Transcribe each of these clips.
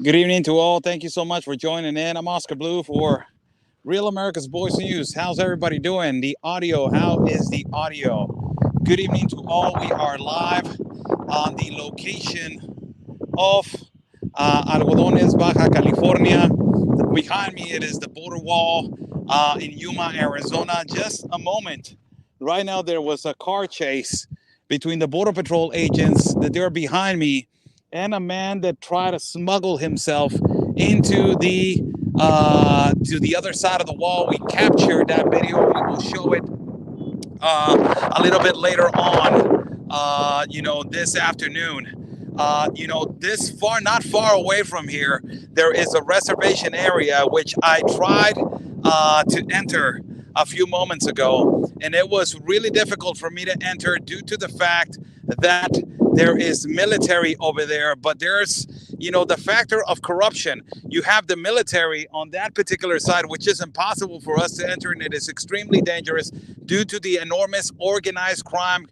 Good evening to all. Thank you so much for joining in. I'm Oscar Blue for Real America's Voice News. How's everybody doing? The audio, how is the audio? Good evening to all. We are live on the location of Algodones, Baja California. Behind me, it is the border wall in Yuma, Arizona. Just a moment. Right now, there was a car chase between the Border Patrol agents that they're behind me and a man that tried to smuggle himself into to the other side of the wall. We captured that video. We will show it a little bit later on, this afternoon. Not far away from here, there is a reservation area which I tried to enter a few moments ago, and it was really difficult for me to enter due to the fact that there is military over there, but there's, the factor of corruption. You have the military on that particular side, which is impossible for us to enter, and it is extremely dangerous due to the enormous organized crime,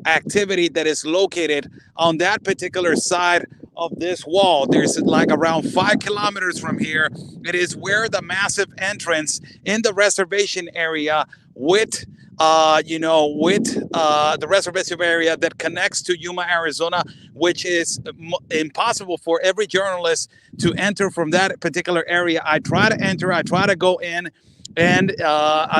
activity that is located on that particular side of this wall. There's like around 5 kilometers from here. It is where the massive entrance in the reservation area with the reservation area that connects to Yuma, Arizona, which is impossible for every journalist to enter from that particular area. I try to enter, I try to go in, and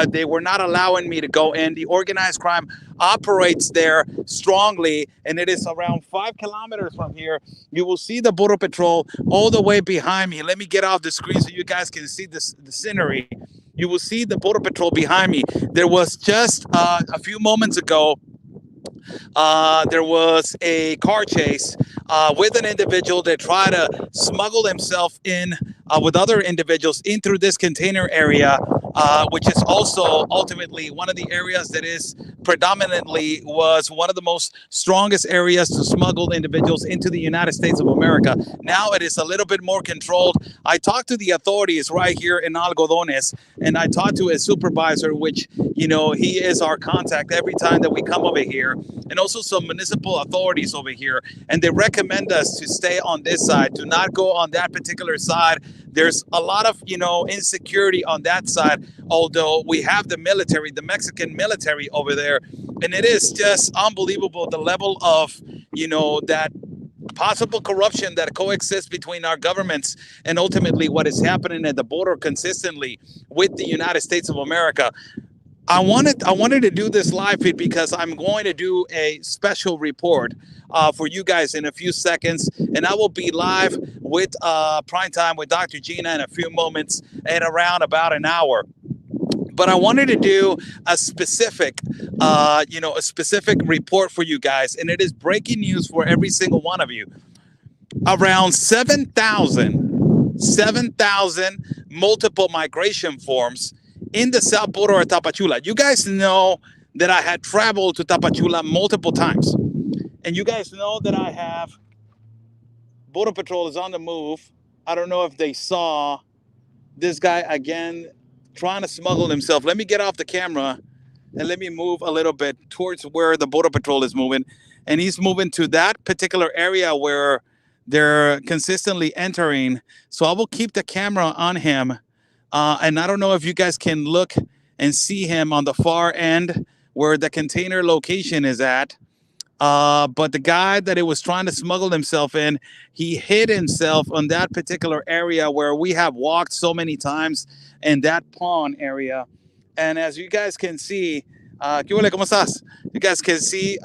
they were not allowing me to go in. The organized crime operates there strongly, and it is around 5 kilometers from here. You will see the Border Patrol all the way behind me. Let me get off the screen so you guys can see the scenery. You will see the Border Patrol behind me. There was just a few moments ago, there was a car chase with an individual that tried to smuggle himself in with other individuals in through this container area, which is also ultimately one of the areas that is predominantly was one of the most strongest areas to smuggle individuals into the United States of America. Now it is a little bit more controlled. I talked to the authorities right here in Algodones, and I talked to a supervisor, which, he is our contact every time that we come over here, and also some municipal authorities over here. And they recommend us to stay on this side, to not go on that particular side. There's a lot of, insecurity on that side, although we have the military, the Mexican military over there. And it is just unbelievable the level of, that possible corruption that coexists between our governments and ultimately what is happening at the border consistently with the United States of America. I wanted to do this live feed because I'm going to do a special report for you guys in a few seconds, and I will be live with Prime Time with Dr. Gina in a few moments at around about an hour. But I wanted to do a specific report for you guys, and it is breaking news for every single one of you. Around 7,000 multiple migration forms in the south border of Tapachula. You guys know that I had traveled to Tapachula multiple times. And you guys know that I have Border Patrol is on the move. I don't know if they saw this guy again trying to smuggle himself. Let me get off the camera and let me move a little bit towards where the Border Patrol is moving. And he's moving to that particular area where they're consistently entering. So I will keep the camera on him. And I don't know if you guys can look and see him on the far end where the container location is at. But the guy that it was trying to smuggle himself in, he hid himself on that particular area where we have walked so many times in that pond area. And as you guys can see, ¿Cómo estás? You guys can see,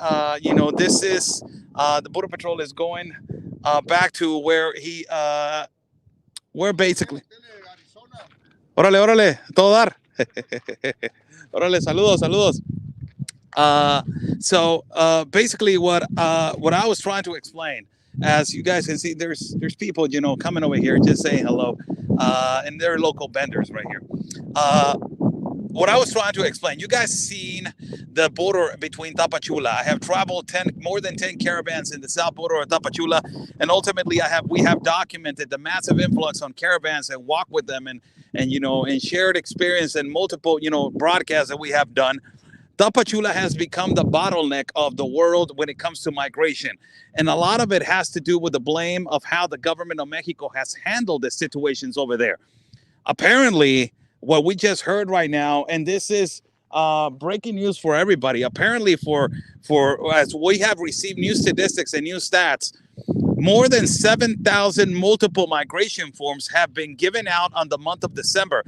this is the Border Patrol is going back to where where basically. Órale, órale, todo dar. Órale, saludos. So basically what I was trying to explain, as you guys can see, there's people, coming over here just saying hello, and they're local vendors right here. What I was trying to explain, you guys seen the border between Tapachula. I have traveled more than 10 caravans in the south border of Tapachula, and ultimately we have documented the massive influx on caravans and walk with them and shared experience and multiple, broadcasts that we have done. Tapachula has become the bottleneck of the world when it comes to migration. And a lot of it has to do with the blame of how the government of Mexico has handled the situations over there. Apparently, what we just heard right now, and this is breaking news for everybody. Apparently, for as we have received new statistics and new stats, more than 7,000 multiple migration forms have been given out on the month of December.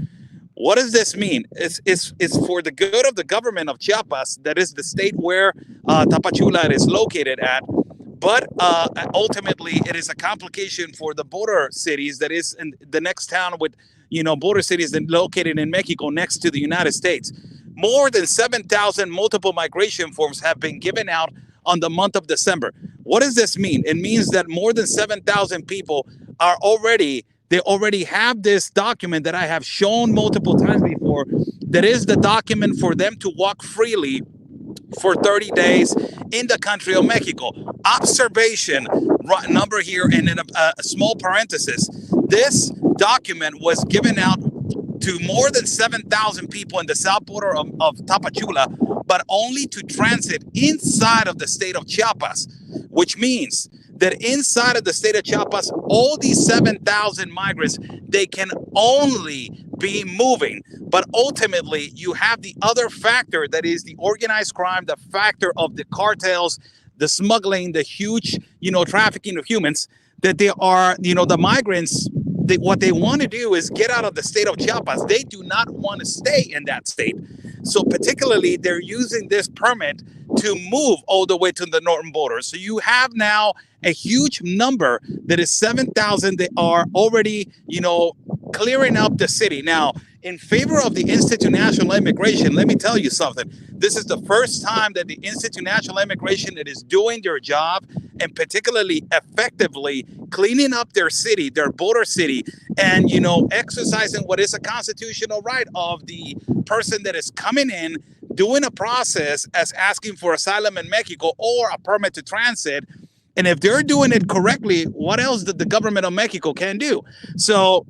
What does this mean? It's for the good of the government of Chiapas, that is the state where Tapachula is located at. But ultimately, it is a complication for the border cities, that is in the next town with, border cities that located in Mexico next to the United States. More than 7,000 multiple migration forms have been given out on the month of December. What does this mean? It means that more than 7,000 people they already have this document that I have shown multiple times before. That is the document for them to walk freely for 30 days in the country of Mexico. Observation number here, and in a small parenthesis. This document was given out to more than 7,000 people in the south border of Tapachula, but only to transit inside of the state of Chiapas, which means that inside of the state of Chiapas, all these 7,000 migrants, they can only be moving. But ultimately, you have the other factor, that is the organized crime, the factor of the cartels, the smuggling, the huge, trafficking of humans, that they are, the migrants, what they want to do is get out of the state of Chiapas. They do not want to stay in that state. So particularly, they're using this permit to move all the way to the northern border. So you have now a huge number, that is 7,000. They are already, clearing up the city. Now, in favor of the Institute National Immigration, let me tell you something. This is the first time that the Institute National Immigration is doing their job, and particularly effectively cleaning up their city, their border city, and, exercising what is a constitutional right of the person that is coming in, doing a process as asking for asylum in Mexico or a permit to transit. And if they're doing it correctly, what else did the government of Mexico can do? So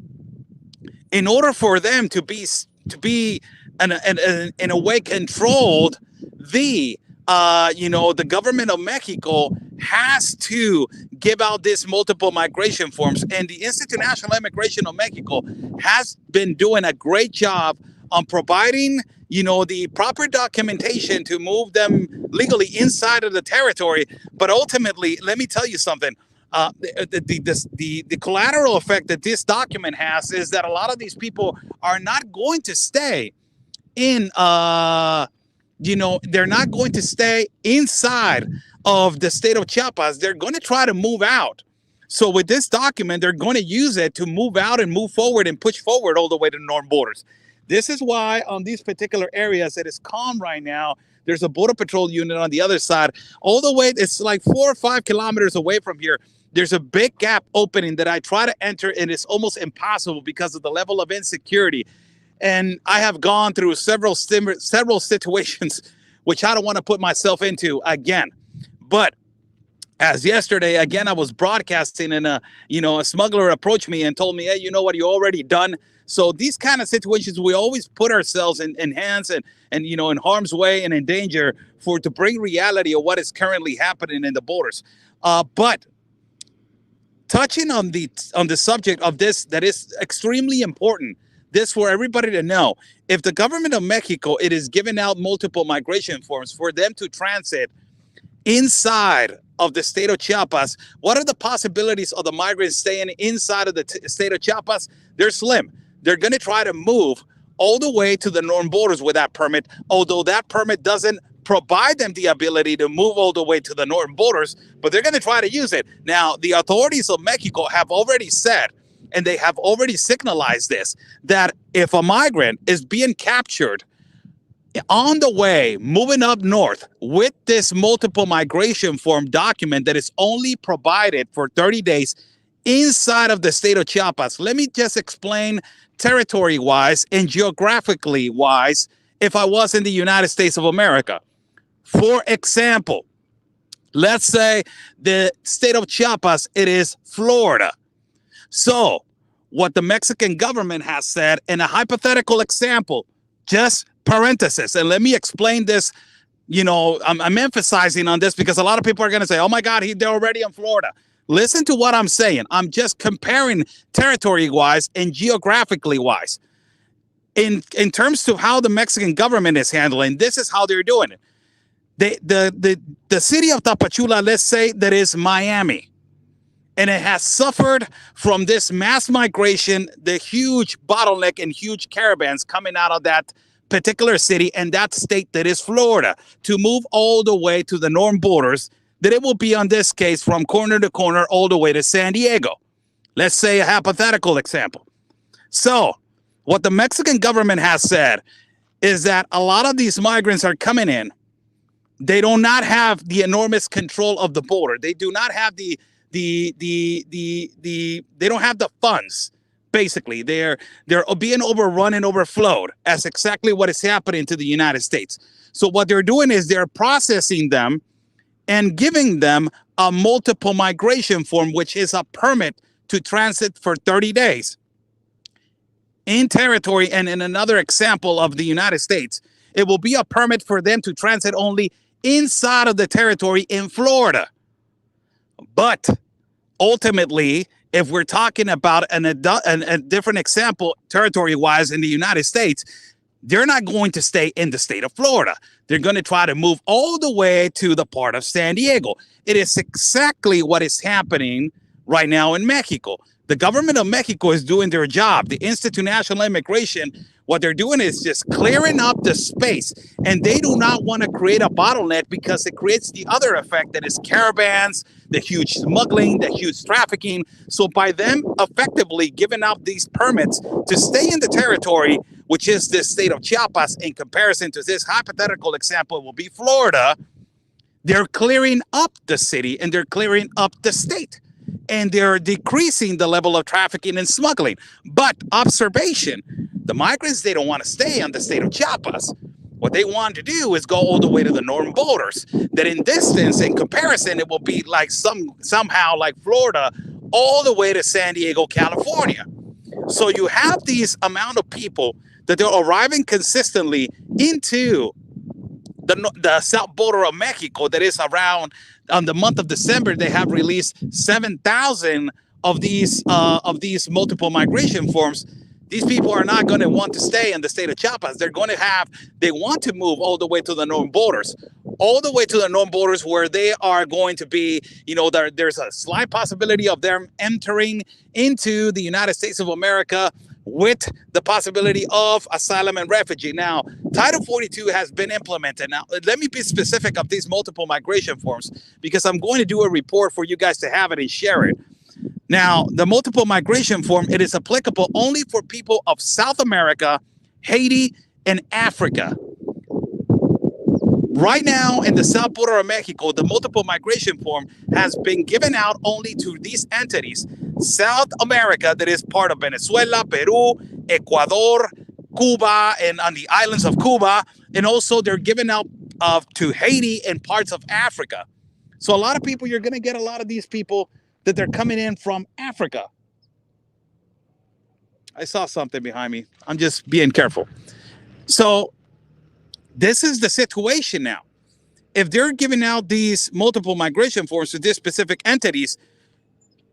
in order for them to be in a way controlled, the government of Mexico has to give out these multiple migration forms. And the Institute National Immigration of Mexico has been doing a great job on providing, the proper documentation to move them legally inside of the territory. But ultimately, let me tell you something. The collateral effect that this document has is that a lot of these people are not going to stay in, they're not going to stay inside of the state of Chiapas. They're going to try to move out. So with this document, they're going to use it to move out and move forward and push forward all the way to the northern borders. This is why on these particular areas it is calm right now. There's a border patrol unit on the other side. All the way, it's like 4 or 5 kilometers away from here. There's a big gap opening that I try to enter, and it's almost impossible because of the level of insecurity. And I have gone through several situations, which I don't want to put myself into again. But as yesterday, again, I was broadcasting, and a smuggler approached me and told me, hey, you know what, you're already done. So these kind of situations, we always put ourselves in hands and in harm's way and in danger to bring reality of what is currently happening in the borders. But touching on the subject of this, that is extremely important, this for everybody to know. If the government of Mexico, it is giving out multiple migration forms for them to transit inside of the state of Chiapas, what are the possibilities of the migrants staying inside of the state of Chiapas? They're slim. They're going to try to move all the way to the northern borders with that permit, although that permit doesn't provide them the ability to move all the way to the northern borders, but they're going to try to use it. Now, the authorities of Mexico have already said, and they have already signalized this, that if a migrant is being captured on the way, moving up north with this multiple migration form document that is only provided for 30 days inside of the state of Chiapas. Let me just explain territory-wise and geographically-wise if I was in the United States of America. For example, let's say the state of Chiapas, it is Florida. So what the Mexican government has said in a hypothetical example, just parenthesis, and let me explain this I'm emphasizing on this because a lot of people are going to say, oh my God, they're already in Florida. Listen to what I'm saying. I'm just comparing territory-wise and geographically wise. In terms of how the Mexican government is handling, this is how they're doing it. The city of Tapachula, let's say that is Miami, and it has suffered from this mass migration, the huge bottleneck and huge caravans coming out of that particular city and that state that is Florida to move all the way to the northern borders, that it will be, on this case, from corner to corner all the way to San Diego. Let's say a hypothetical example. So what the Mexican government has said is that a lot of these migrants are coming in. They do not have the enormous control of the border. They do not have they don't have the funds. Basically, they're being overrun and overflowed, as exactly what is happening to the United States. So what they're doing is they're processing them and giving them a multiple migration form, which is a permit to transit for 30 days in territory. And in another example of the United States, it will be a permit for them to transit only inside of the territory in Florida. But ultimately, if we're talking about a different example territory-wise in the United States, they're not going to stay in the state of Florida. They're going to try to move all the way to the part of San Diego. It is exactly what is happening right now in Mexico. The government of Mexico is doing their job. The Institute National Immigration, what they're doing is just clearing up the space. And they do not want to create a bottleneck because it creates the other effect that is caravans, the huge smuggling, the huge trafficking. So by them effectively giving out these permits to stay in the territory, which is the state of Chiapas, in comparison to this hypothetical example will be Florida, they're clearing up the city and they're clearing up the state. And they're decreasing the level of trafficking and smuggling. But observation, the migrants, they don't want to stay on the state of Chiapas. What they want to do is go all the way to the northern borders. That in distance, in comparison, it will be like somehow like Florida, all the way to San Diego, California. So you have these amount of people that they're arriving consistently into the south border of Mexico. That is around on the month of December, they have released 7,000 of these multiple migration forms. These people are not going to want to stay in the state of Chiapas. They want to move all the way to the northern borders, where they are going to be, there's a slight possibility of them entering into the United States of America with the possibility of asylum and refugee. Now, Title 42 has been implemented. Now, let me be specific of these multiple migration forms because I'm going to do a report for you guys to have it and share it. Now, the multiple migration form, it is applicable only for people of South America, Haiti, and Africa. Right now, in the south border of Mexico, the multiple migration form has been given out only to these entities. South America, that is part of Venezuela, Peru, Ecuador, Cuba, and on the islands of Cuba. And also they're given out to Haiti and parts of Africa. So a lot of people, you're going to get a lot of these people that they're coming in from Africa. I saw something behind me. I'm just being careful. So this is the situation now. If they're giving out these multiple migration forms to these specific entities,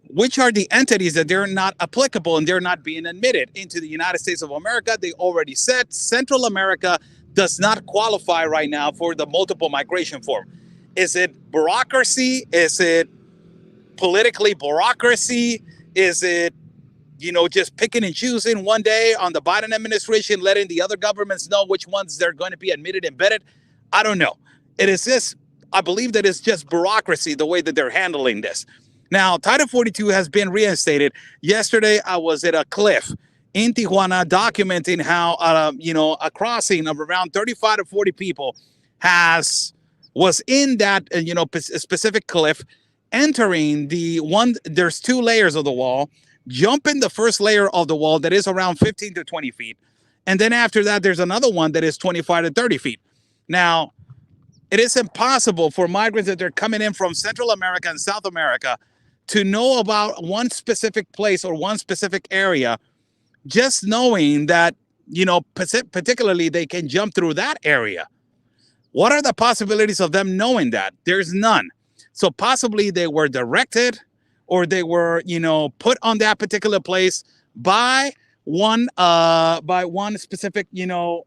which are the entities that they're not applicable and they're not being admitted into the United States of America? They already said Central America does not qualify right now for the multiple migration form. Is it bureaucracy? Is it politically bureaucracy? Is it, just picking and choosing one day on the Biden administration, letting the other governments know which ones they're going to be admitted and vetted? I don't know. It is just, I believe that it's just bureaucracy, the way that they're handling this. Now, Title 42 has been reinstated. Yesterday, I was at a cliff in Tijuana documenting how, a crossing of around 35 to 40 people was in that, specific cliff, entering the one. There's two layers of the wall, jumping the first layer of the wall that is around 15 to 20 feet. And then after that, there's another one that is 25 to 30 feet. Now, it is impossible for migrants that they're coming in from Central America and South America to know about one specific place or one specific area, just knowing that, particularly they can jump through that area. What are the possibilities of them knowing that? There's none. So possibly they were directed, or they were, you know, put on that particular place by one specific, you know,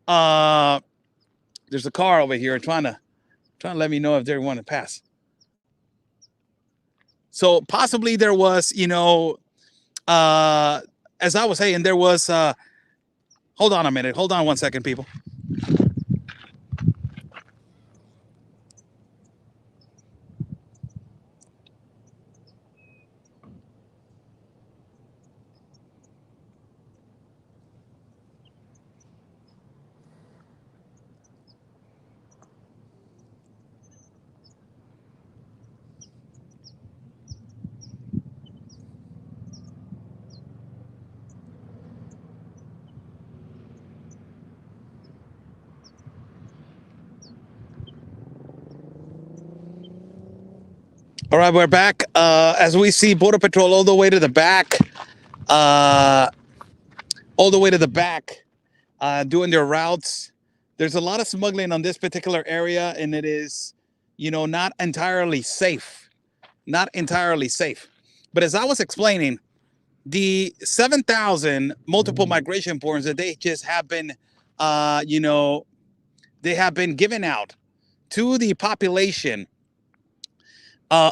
there's a car over here trying to let me know if they want to pass. So possibly there was, you know, as I was saying, there was, hold on a minute. Hold on one second, people. All right, we're back. As we see Border Patrol all the way to the back, doing their routes. There's a lot of smuggling on this particular area, and it is, you know, not entirely safe. Not entirely safe. But as I was explaining, the 7,000 multiple migration forms that they just have been, you know, they have been given out to the population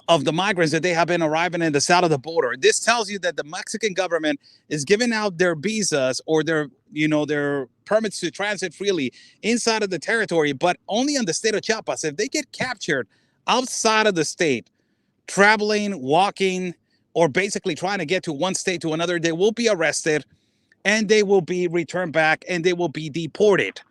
of the migrants that they have been arriving in the south of the border. This tells you that the Mexican government is giving out their visas, or their, you know, their permits to transit freely inside of the territory, but only in the state of Chiapas. If they get captured outside of the state, traveling, walking, or basically trying to get to one state to another, they will be arrested, and they will be returned back, and they will be deported.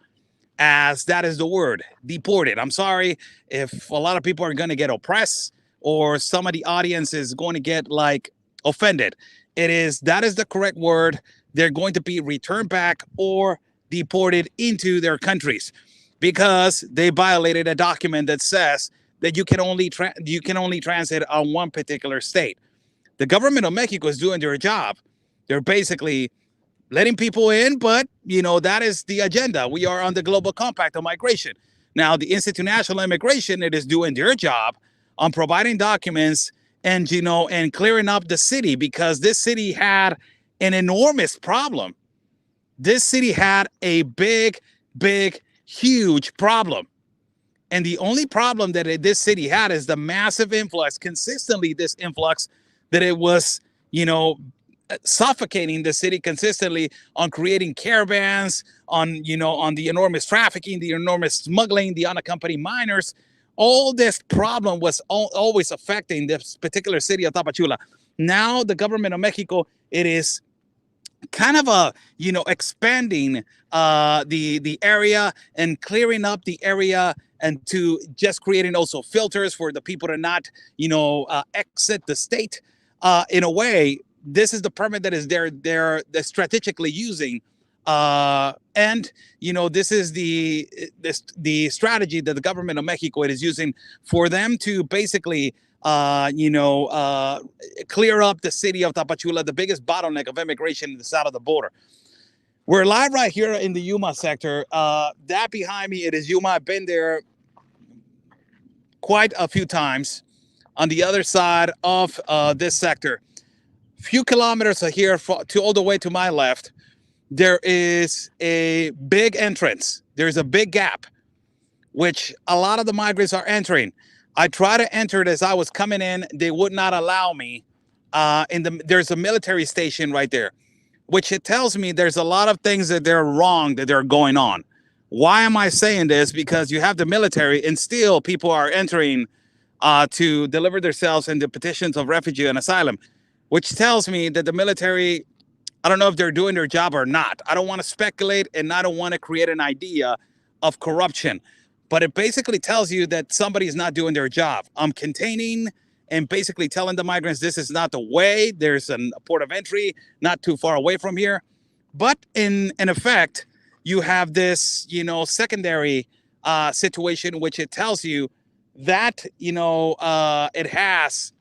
As that is the word, deported. I'm sorry if a lot of people are going to get oppressed, or some of the audience is going to get like offended. That is the correct word. They're going to be returned back or deported into their countries, because they violated a document that says that you can only transit on one particular state. The government of Mexico is doing their job. They're basically letting people in, but, you know, that is the agenda. We are on the global compact on migration. Now, the Institute of National Immigration, it is doing their job on providing documents and, you know, and clearing up the city, because this city had an enormous problem. This city had a big, huge problem. And the only problem that this city had is the massive influx, consistently this influx, that it was, you know, suffocating the city consistently on creating caravans, on, you know, on the enormous trafficking, the enormous smuggling, the unaccompanied minors. All this problem was always affecting this particular city of Tapachula. Now the government of Mexico, it is kind of you know, expanding the area and clearing up the area, and to just creating also filters for the people to not, you know, exit the state. In a way, this is the permit that is they're strategically using, and, you know, this is the strategy that the government of Mexico is using for them to basically, you know, clear up the city of Tapachula, the biggest bottleneck of immigration in the south of the border. We're live right here in the Yuma sector. That behind me, it is Yuma. I've been there quite a few times. On the other side of this sector, few kilometers here, to all the way to my left, there is a big entrance. There's a big gap, which a lot of the migrants are entering. I tried to enter it as I was coming in. They would not allow me. There's a military station right there, which it tells me there's a lot of things that they're wrong, that they're going on. Why am I saying this? Because you have the military, and still people are entering to deliver themselves in the petitions of refugee and asylum, which tells me that the military, I don't know if they're doing their job or not. I don't want to speculate, and I don't want to create an idea of corruption, but it basically tells you that somebody's not doing their job. I'm containing and basically telling the migrants this is not the way. There's a port of entry not too far away from here. But in effect, you have this, you know, secondary situation, which it tells you that, you know, it has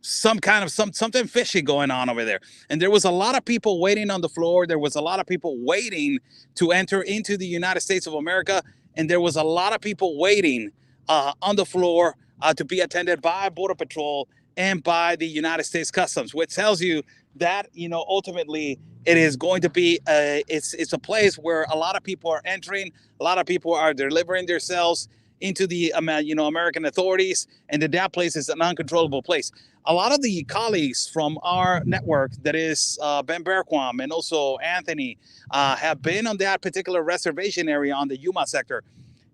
something fishy going on over there. And there was a lot of people waiting on the floor. There was a lot of people waiting to enter into the United States of America. And there was a lot of people waiting on the floor to be attended by Border Patrol and by the United States Customs, which tells you that, ultimately it is going to be it's a place where a lot of people are entering, a lot of people are delivering themselves into the American authorities, and that place is an uncontrollable place. A lot of the colleagues from our network, that is Ben Berquam and also Anthony, have been on that particular reservation area on the Yuma sector,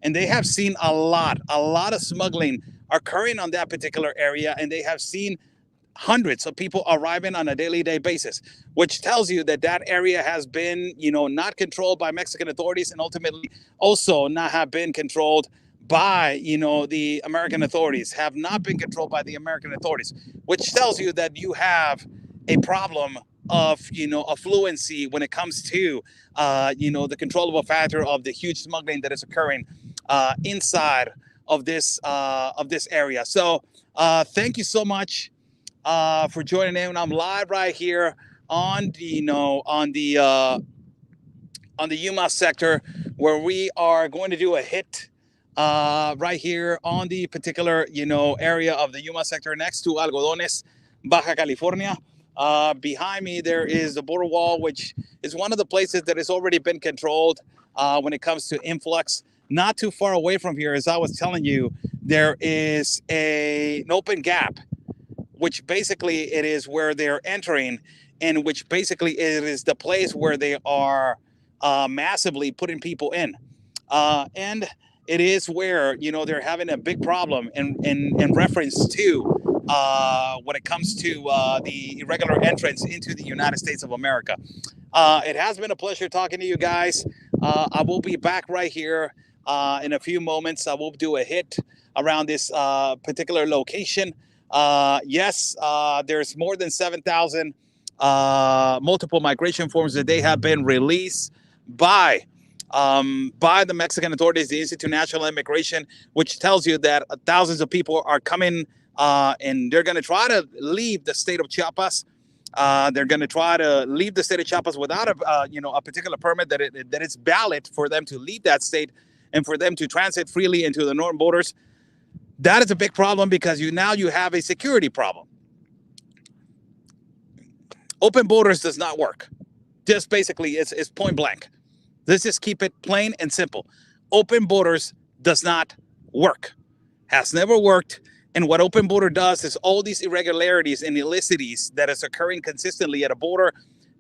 and they have seen a lot of smuggling occurring on that particular area, and they have seen hundreds of people arriving on a daily basis, which tells you that that area has been, not controlled by Mexican authorities, and ultimately also not have been controlled by, the American authorities, have not been controlled by the American authorities, which tells you that you have a problem of, affluency when it comes to, the controllable factor of the huge smuggling that is occurring inside of this area. So thank you so much for joining in. I'm live right here on the Yuma sector, where we are going to do a hit right here on the particular area of the Yuma sector next to Algodones, Baja California. Behind me there is the border wall, which is one of the places that has already been controlled when it comes to influx. Not too far away from here, as I was telling you, there is an open gap, which basically it is where they're entering, and which basically it is the place where they are massively putting people in. And it is where, they're having a big problem in reference to when it comes to the irregular entrance into the United States of America. It has been a pleasure talking to you guys. I will be back right here in a few moments. I will do a hit around this particular location. Yes, there's more than 7,000 multiple migration forms that they have been released by the Mexican authorities, the Institute of National Immigration, which tells you that thousands of people are coming and they're going to try to leave the state of Chiapas. They're going to try to leave the state of Chiapas without a particular permit that is valid for them to leave that state and for them to transit freely into the northern borders. That is a big problem, because now you have a security problem. Open borders does not work. Just basically, it's point blank. Let's just keep it plain and simple. Open borders does not work. Has never worked. And what open border does is all these irregularities and illicitities that is occurring consistently at a border,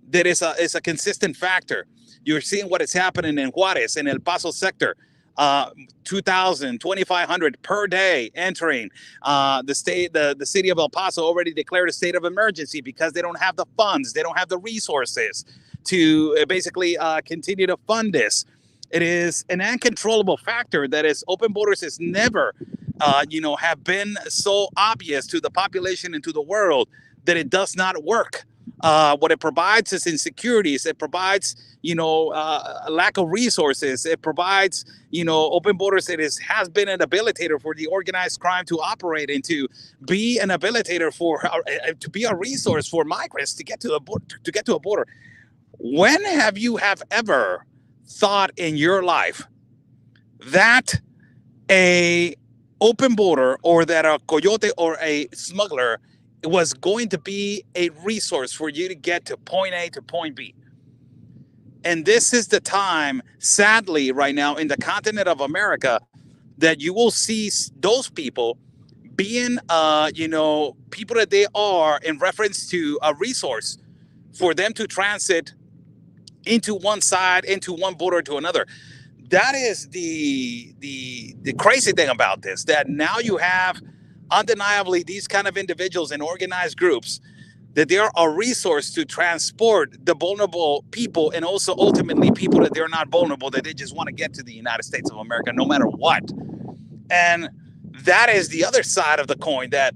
that is a consistent factor. You're seeing what is happening in Juarez, in El Paso sector. 2,000, 2,500 per day entering. The city of El Paso already declared a state of emergency because they don't have the funds, they don't have the resources to basically continue to fund this. It is an uncontrollable factor that is open borders is never, have been so obvious to the population and to the world that it does not work. What it provides is insecurities. It provides, a lack of resources. It provides, open borders. Has been an habilitator for the organized crime to operate and to be an habilitator to be a resource for migrants to get to a border. When have you ever thought in your life that a open border, or that a coyote or a smuggler was going to be a resource for you to get to point A to point B? And this is the time, sadly, right now in the continent of America, that you will see those people being, people that they are in reference to a resource for them to transit into one side, into one border to another. That is the crazy thing about this, that now you have undeniably these kind of individuals and organized groups, that they are a resource to transport the vulnerable people, and also ultimately people that they're not vulnerable, that they just want to get to the United States of America no matter what. And that is the other side of the coin, that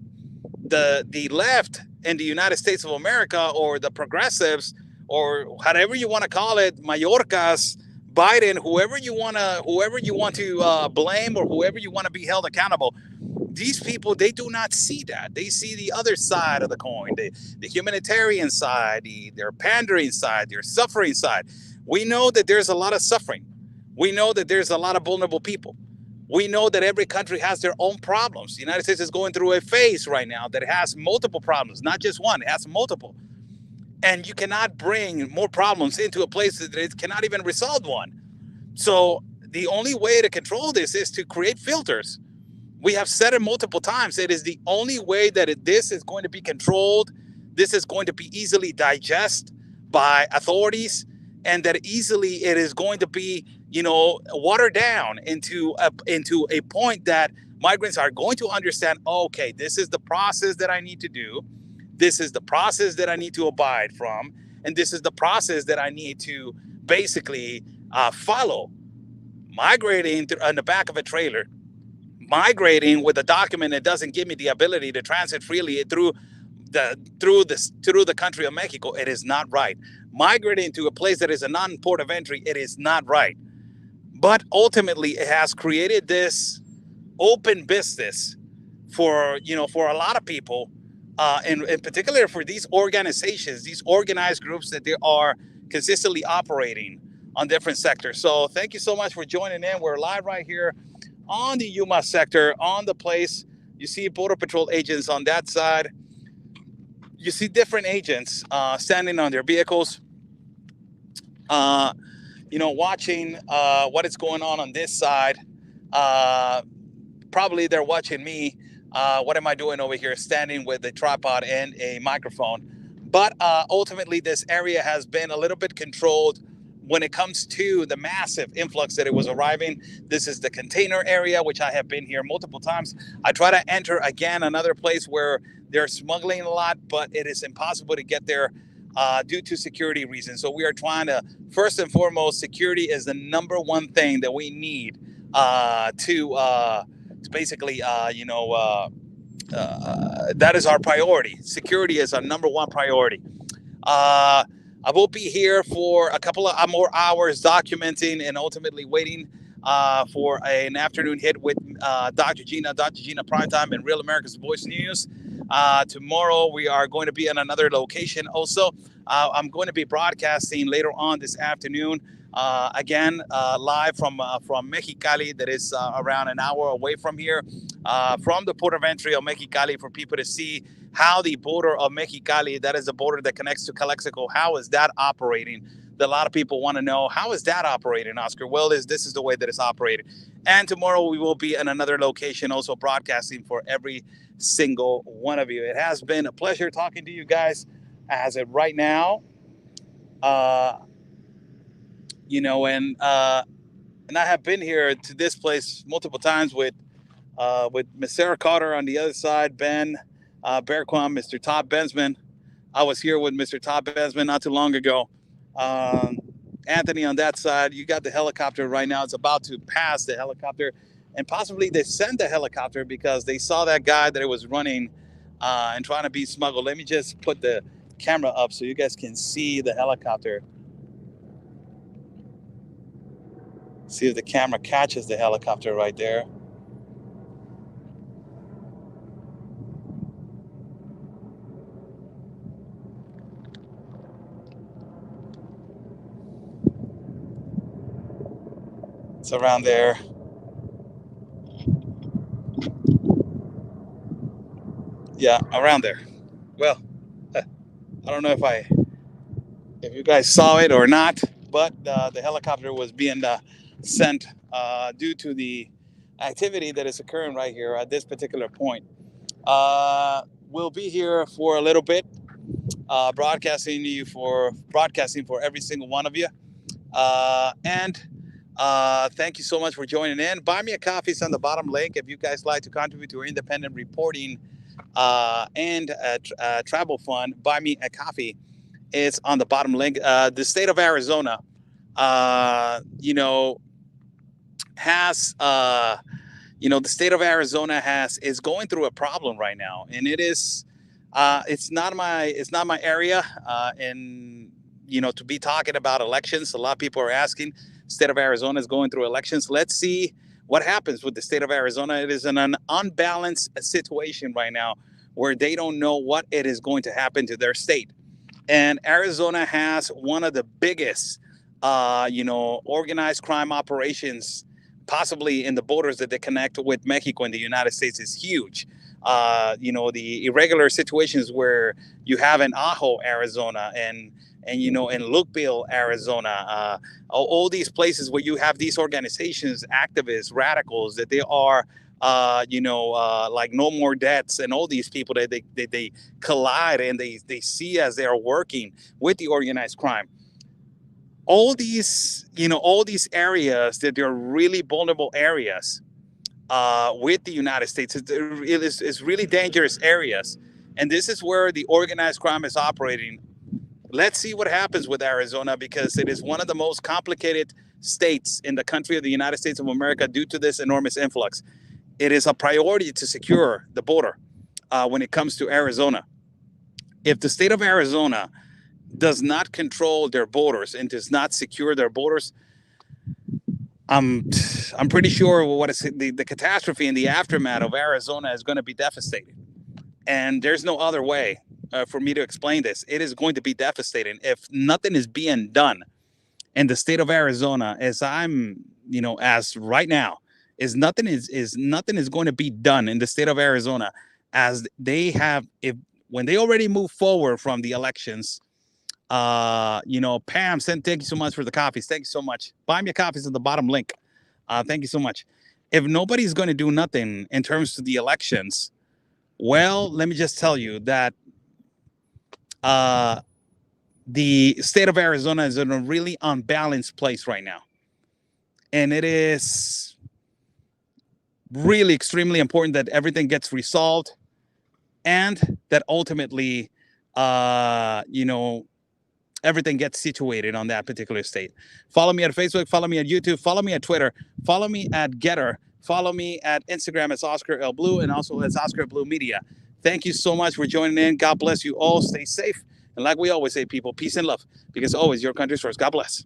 the left in the United States of America, or the progressives, or whatever you want to call it, Mayorkas, Biden, whoever you want to blame, or whoever you want to be held accountable, these people, they do not see that. They see the other side of the coin, the humanitarian side, their pandering side, their suffering side. We know that there's a lot of suffering. We know that there's a lot of vulnerable people. We know that every country has their own problems. The United States is going through a phase right now that has multiple problems, not just one, it has multiple. And you cannot bring more problems into a place that it cannot even resolve one. So the only way to control this is to create filters. We have said it multiple times. It is the only way that this is going to be controlled. This is going to be easily digested by authorities, and that easily it is going to be, watered down into a point that migrants are going to understand, okay, this is the process that I need to do. This is the process that I need to abide from. And this is the process that I need to basically follow. Migrating on the back of a trailer, migrating with a document that doesn't give me the ability to transit freely through the country of Mexico, it is not right. Migrating to a place that is a non-port of entry, it is not right. But ultimately, it has created this open business for a lot of people, and in particular for these organizations, these organized groups that they are consistently operating on different sectors. So thank you so much for joining in. We're live right here on the Yuma sector, on the place. You see Border Patrol agents on that side. You see different agents standing on their vehicles, watching what is going on this side. Probably they're watching me. What am I doing over here, standing with a tripod and a microphone? But ultimately, this area has been a little bit controlled when it comes to the massive influx that it was arriving. This is the container area, which I have been here multiple times. I try to enter again another place where they're smuggling a lot, but it is impossible to get there due to security reasons. So we are trying to, first and foremost, security is the number one thing that we need to basically, that is our priority. Security is our number one priority. I will be here for a couple of more hours documenting and ultimately waiting for an afternoon hit with Dr. Gina Primetime and Real America's Voice News. Tomorrow we are going to be in another location also. I'm going to be broadcasting later on this afternoon, again, live from Mexicali, that is around an hour away from here, from the port of entry of Mexicali, for people to see how the border of Mexicali, that is the border that connects to Calexico, how is that operating? That a lot of people want to know, how is that operating, Oscar? Well, this is the way that it's operated. And tomorrow we will be in another location also broadcasting for every single one of you. It has been a pleasure talking to you guys as of right now. And I have been here to this place multiple times with Miss Sarah Carter on the other side, Ben Bearquam, Mr. Todd Bensman. I was here with Mr. Todd Bensman not too long ago. Anthony on that side. You got the helicopter right now. It's about to pass the helicopter, and possibly they sent the helicopter because they saw that guy that it was running and trying to be smuggled. Let me just put the camera up so you guys can see the helicopter. See if the camera catches the helicopter right there. It's around there. Yeah, around there. Well, I don't know if you guys saw it or not, but the helicopter was being sent due to the activity that is occurring right here at this particular point. We'll be here for a little bit, broadcasting for every single one of you. And thank you so much for joining in. Buy me a coffee is on the bottom link if you guys like to contribute to our independent reporting and travel fund. Buy me a coffee. It's on the bottom link. The state of Arizona, has, the state of Arizona is going through a problem right now, and it is, it's not my area, and to be talking about elections. A lot of people are asking. State of Arizona is going through elections. Let's see what happens with the state of Arizona? It is in an unbalanced situation right now where they don't know what it is going to happen to their state. And Arizona has one of the biggest, organized crime operations, possibly in the borders that they connect with Mexico and the United States is huge. The irregular situations where you have in Ajo, Arizona, and in Lukeville, Arizona, all these places where you have these organizations, activists, radicals, that they are, like No More Debts, and all these people that they collide, and they see as they are working with the organized crime. All these areas that they're really vulnerable areas with the United States. It's really dangerous areas. And this is where the organized crime is operating. Let's see what happens with Arizona, because it is one of the most complicated states in the country of the United States of America due to this enormous influx. It is a priority to secure the border when it comes to Arizona. If the state of Arizona does not control their borders and does not secure their borders, I'm pretty sure what is the catastrophe and the aftermath of Arizona is going to be devastating. And there's no other way for me to explain this. It is going to be devastating if nothing is being done in the state of Arizona, as right now, is nothing is going to be done in the state of Arizona, as they have, when they already move forward from the elections. Pam, thank you so much for the coffees. Thank you so much. Buy me a coffees in the bottom link. Thank you so much. If nobody's going to do nothing in terms of the elections, well, let me just tell you that the state of Arizona is in a really unbalanced place right now. And it is really extremely important that everything gets resolved, and that ultimately, everything gets situated on that particular state. Follow me at Facebook, follow me at YouTube, follow me at Twitter, follow me at Getter, follow me at Instagram as Oscar L. Blue, and also as Oscar Blue Media. Thank you so much for joining in. God bless you all. Stay safe. And like we always say, people, peace and love, because always your country's first. God bless.